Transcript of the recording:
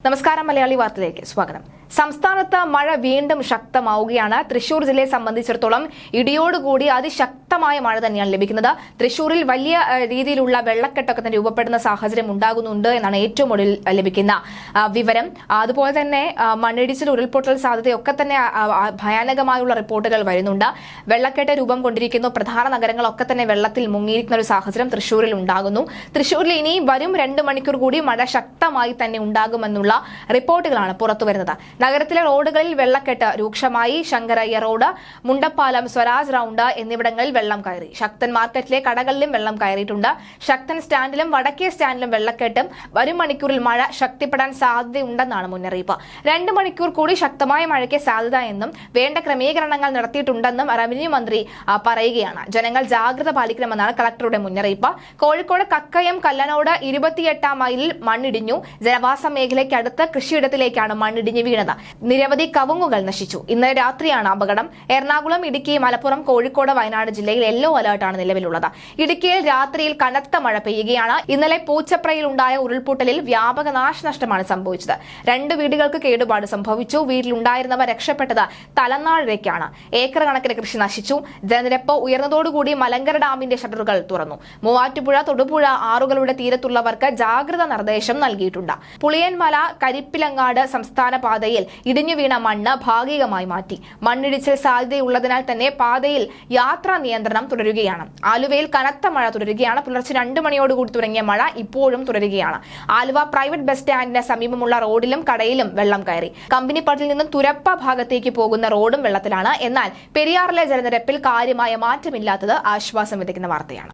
നമസ്കാരം മലയാളി വാർത്തയിലേക്ക് സ്വാഗതം. സംസ്ഥാനത്ത് മഴ വീണ്ടും ശക്തമാവുകയാണ്. തൃശൂർ ജില്ലയെ സംബന്ധിച്ചിടത്തോളം ഇടിയോടുകൂടി അതിശക്തമായ മഴ തന്നെയാണ് ലഭിക്കുന്നത്. തൃശൂരിൽ വലിയ രീതിയിലുള്ള വെള്ളക്കെട്ടൊക്കെ തന്നെ രൂപപ്പെടുന്ന സാഹചര്യം ഉണ്ടാകുന്നുണ്ട് എന്നാണ് ഏറ്റവും ഒടുവിൽ ലഭിക്കുന്ന വിവരം. അതുപോലെ തന്നെ മണ്ണിടിച്ചിൽ, ഉരുൾപൊട്ടൽ സാധ്യതയൊക്കെ തന്നെ ഭയാനകമായുള്ള റിപ്പോർട്ടുകൾ വരുന്നുണ്ട്. വെള്ളക്കെട്ട് രൂപം കൊണ്ടിരിക്കുന്നു. പ്രധാന നഗരങ്ങളൊക്കെ തന്നെ വെള്ളത്തിൽ മുങ്ങിയിരിക്കുന്ന ഒരു സാഹചര്യം തൃശൂരിൽ ഉണ്ടാകുന്നു. തൃശൂരിൽ ഇനി വരും 2 മണിക്കൂർ കൂടി മഴ ശക്തമായി തന്നെ ഉണ്ടാകുമെന്നുള്ള റിപ്പോർട്ടുകളാണ് പുറത്തുവരുന്നത്. നഗരത്തിലെ റോഡുകളിൽ വെള്ളക്കെട്ട് രൂക്ഷമായി. ശങ്കരയ്യ റോഡ്, മുണ്ടപ്പാലം, സ്വരാജ് റൌണ്ട് എന്നിവിടങ്ങളിൽ വെള്ളം കയറി. ശക്തൻ മാർക്കറ്റിലെ കടകളിലും വെള്ളം കയറിയിട്ടുണ്ട്. ശക്തൻ സ്റ്റാൻഡിലും വടക്കേ സ്റ്റാൻഡിലും വെള്ളക്കെട്ടും. വരും മണിക്കൂറിൽ മഴ ശക്തിപ്പെടാൻ സാധ്യതയുണ്ടെന്നാണ് മുന്നറിയിപ്പ്. 2 മണിക്കൂർ കൂടി ശക്തമായ മഴയ്ക്ക് സാധ്യത എന്നും വേണ്ട ക്രമീകരണങ്ങൾ നടത്തിയിട്ടുണ്ടെന്നും റവന്യൂ മന്ത്രി പറയുകയാണ്. ജനങ്ങൾ ജാഗ്രത പാലിക്കണമെന്നാണ് കളക്ടറുടെ മുന്നറിയിപ്പ്. കോഴിക്കോട് കക്കയം കല്ലനോട് 28-ാം മൈലിൽ മണ്ണിടിഞ്ഞു. ജനവാസ മേഖലയ്ക്ക് അടുത്ത കൃഷിയിടത്തിലേക്കാണ് മണ്ണിടിഞ്ഞ് വീണത്. നിരവധി കവുങ്ങുകൾ നശിച്ചു. ഇന്നലെ രാത്രിയാണ് അപകടം. എറണാകുളം, ഇടുക്കി, മലപ്പുറം, കോഴിക്കോട്, വയനാട് ജില്ലയിൽ യെല്ലോ അലർട്ടാണ് നിലവിലുള്ളത്. ഇടുക്കിയിൽ രാത്രിയിൽ കനത്ത മഴ പെയ്യുകയാണ്. ഇന്നലെ പൂച്ചപ്രയിൽ ഉണ്ടായ ഉരുൾപൊട്ടലിൽ വ്യാപക നാശനഷ്ടമാണ് സംഭവിച്ചത്. 2 വീടുകൾക്ക് കേടുപാട് സംഭവിച്ചു. വീട്ടിലുണ്ടായിരുന്നവർ രക്ഷപ്പെട്ടത് തലനാഴിലേക്കാണ്. ഏക്കർ കണക്കിന് കൃഷി നശിച്ചു. ജലനിരപ്പ് ഉയർന്നതോടുകൂടി മലങ്കര ഡാമിന്റെ ഷട്ടറുകൾ തുറന്നു. മൂവാറ്റുപുഴ, തൊടുപുഴ ആറുകളുടെ തീരത്തുള്ളവർക്ക് ജാഗ്രതാ നിർദ്ദേശം നൽകിയിട്ടുണ്ട്. പുളിയൻമല, കരിപ്പിലങ്ങാട് സംസ്ഥാന പാതയിൽ ഇടിഞ്ഞു വീണ മണ്ണ് ഭാഗികമായി മാറ്റി. മണ്ണിടിച്ചിൽ സാധ്യതയുള്ളതിനാൽ തന്നെ പാതയിൽ യാത്രാ നിയന്ത്രണം തുടരുകയാണ്. ആലുവയിൽ കനത്ത മഴ തുടരുകയാണ്. പുലർച്ചെ 2 മണിയോടുകൂടി തുടങ്ങിയ മഴ ഇപ്പോഴും തുടരുകയാണ്. ആലുവ പ്രൈവറ്റ് ബസ് സ്റ്റാൻഡിന് സമീപമുള്ള റോഡിലും കടയിലും വെള്ളം കയറി. കമ്പനിപ്പട്ടിൽ നിന്നും തുരപ്പ ഭാഗത്തേക്ക് പോകുന്ന റോഡും വെള്ളത്തിലാണ്. എന്നാൽ പെരിയാറിലെ ജലനിരപ്പിൽ കാര്യമായ മാറ്റമില്ലാത്തത് ആശ്വാസം വിതയ്ക്കുന്ന വാർത്തയാണ്.